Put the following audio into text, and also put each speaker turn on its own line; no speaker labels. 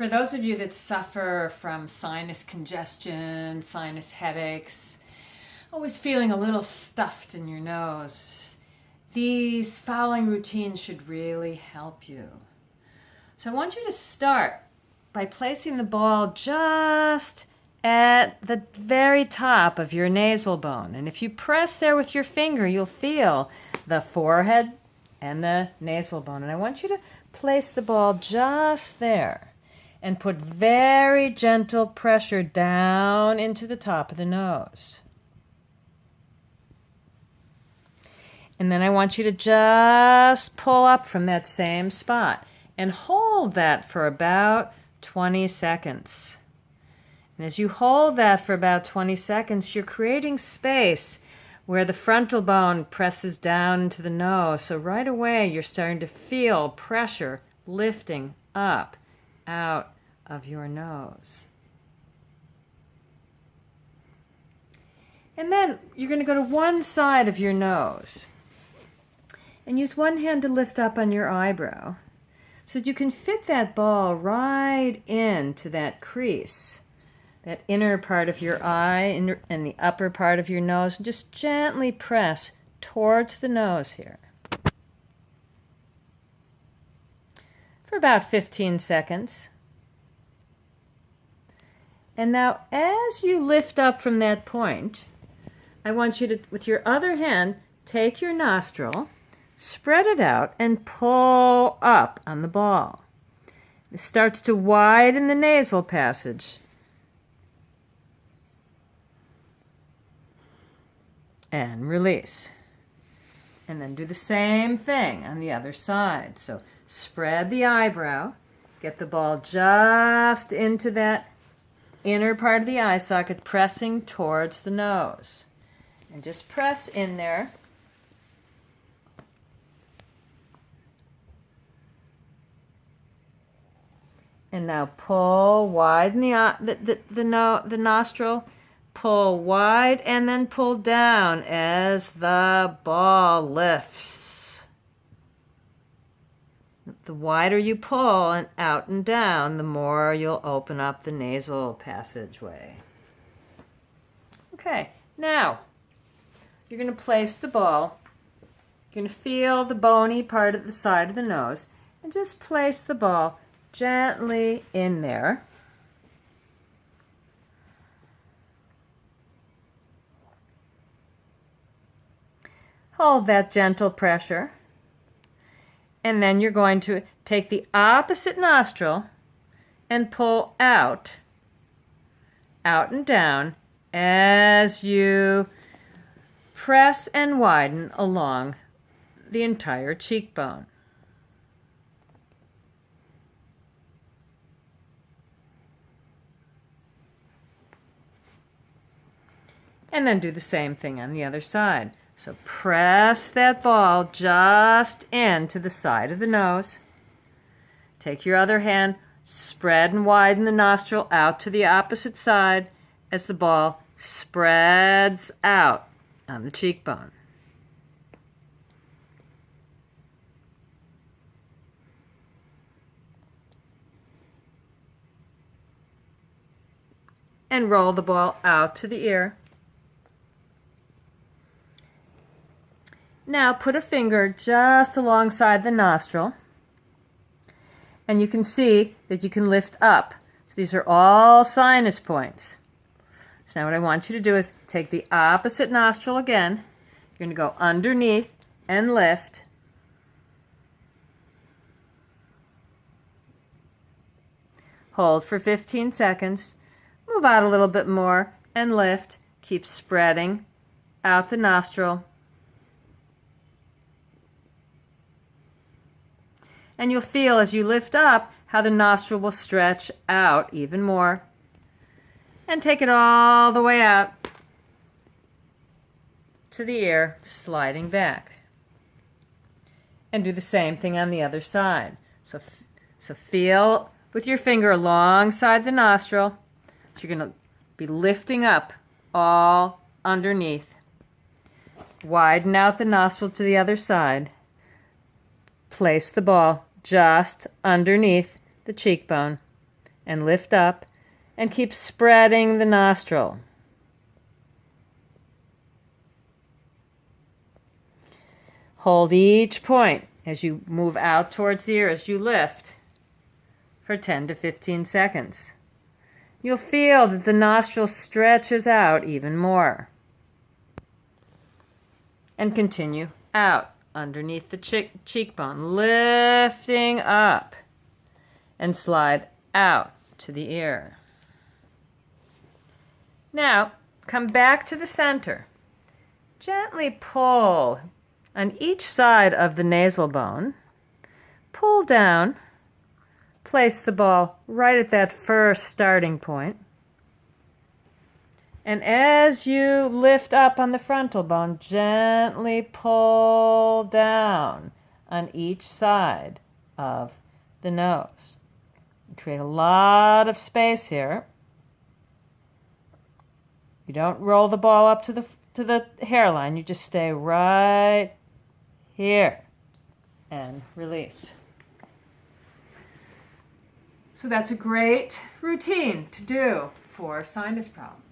For those of you that suffer from sinus congestion, sinus headaches, always feeling a little stuffed in your nose, these fouling routines should really help you. So I want you to start by placing the ball just at the very top of your nasal bone. And if you press there with your finger, you'll feel the forehead and the nasal bone. And I want you to place the ball just there and put very gentle pressure down into the top of the nose. And then I want you to just pull up from that same spot and hold that for about 20 seconds. And as you hold that for about 20 seconds, you're creating space where the frontal bone presses down into the nose. So right away, you're starting to feel pressure lifting up out of your nose. And then you're going to go to one side of your nose and use one hand to lift up on your eyebrow so that you can fit that ball right into that crease, that inner part of your eye and the upper part of your nose, and just gently press towards the nose here for about 15 seconds. And now as you lift up from that point, I want you to, with your other hand, take your nostril, spread it out, and pull up on the ball. It starts to widen the nasal passage. And release. And then do the same thing on the other side. So spread the eyebrow, get the ball just into that inner part of the eye socket, pressing towards the nose. And just press in there. And now pull, widen the nostril, pull wide, and then pull down as the ball lifts. The wider you pull and out and down, the more you'll open up the nasal passageway. Okay, now you're going to place the ball. You're going to feel the bony part at the side of the nose and just place the ball gently in there. Hold that gentle pressure. And then you're going to take the opposite nostril and pull out and down as you press and widen along the entire cheekbone. And then do the same thing on the other side. So press that ball just into the side of the nose. Take your other hand, spread and widen the nostril out to the opposite side as the ball spreads out on the cheekbone. And roll the ball out to the ear. Now put a finger just alongside the nostril, and you can see that you can lift up. So these are all sinus points. So now what I want you to do is take the opposite nostril again. You're going to go underneath and lift. Hold for 15 seconds. Move out a little bit more and lift. Keep spreading out the nostril. And you'll feel as you lift up how the nostril will stretch out even more. And take it all the way out to the ear, sliding back. And do the same thing on the other side. So feel with your finger alongside the nostril. So you're going to be lifting up all underneath. Widen out the nostril to the other side. Place the ball just underneath the cheekbone and lift up and keep spreading the nostril. Hold each point as you move out towards the ear as you lift for 10 to 15 seconds. You'll feel that the nostril stretches out even more. And continue out underneath the cheekbone, lifting up and slide out to the ear. Now, come back to the center. Gently pull on each side of the nasal bone. Pull down. Place the ball right at that first starting point. And as you lift up on the frontal bone, gently pull down on each side of the nose. Create a lot of space here. You don't roll the ball up to the hairline. You just stay right here and release. So that's a great routine to do for sinus problems.